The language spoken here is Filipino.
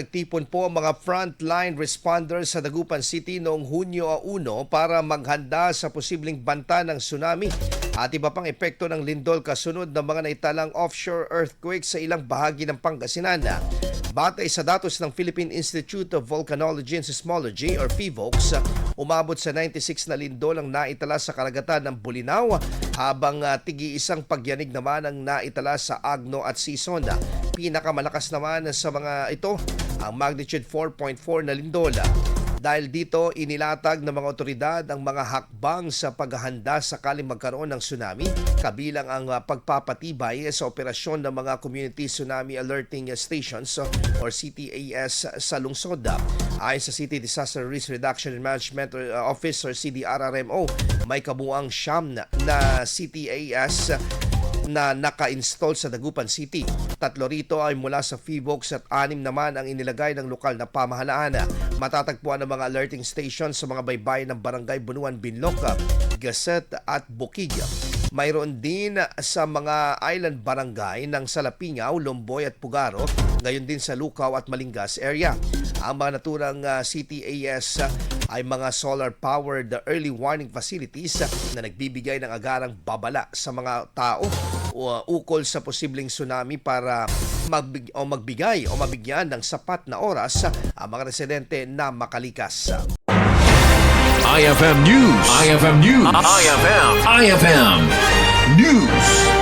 Nagtipon po ang mga frontline responders sa Dagupan City noong Hunyo 1 para maghanda sa posibleng banta ng tsunami at iba pang epekto ng lindol kasunod ng mga naitalang offshore earthquake sa ilang bahagi ng Pangasinan. Batay sa datos ng Philippine Institute of Volcanology and Seismology or PHIVOLCS, umabot sa 96 na lindol ang naitala sa karagatan ng Bolinao habang tigi-isang pagyanig naman ang naitala sa Agno at Sison. Pinakamalakas naman sa mga ito ang magnitude 4.4 na lindol. Dahil dito, inilatag ng mga otoridad ang mga hakbang sa paghahanda sakaling magkaroon ng tsunami, kabilang ang pagpapatibay sa operasyon ng mga Community Tsunami Alerting Stations or CTAS sa lungsod. Ayon sa City Disaster Risk Reduction and Management Office or CDRRMO, may kabuuang 9 na CTAS na naka-install sa Dagupan City. 3 rito ay mula sa PHIVOLCS at 6 naman ang inilagay ng lokal na pamahalaan. Matatagpuan ang mga alerting station sa mga baybayin ng Barangay Bunuan, Binloc, Gasset at Bukig. Mayroon din sa mga island barangay ng Salapingaw, Lomboy at Pugaro, gayon din sa Lucaw at Malingas area. Ang mga naturang CTAS ay mga solar-powered early warning facilities na nagbibigay ng agarang babala sa mga tao ukol sa posibleng tsunami para magbigay o mabigyan ng sapat na oras ang mga residente na makalikas. IFM News. IFM News. IFM News.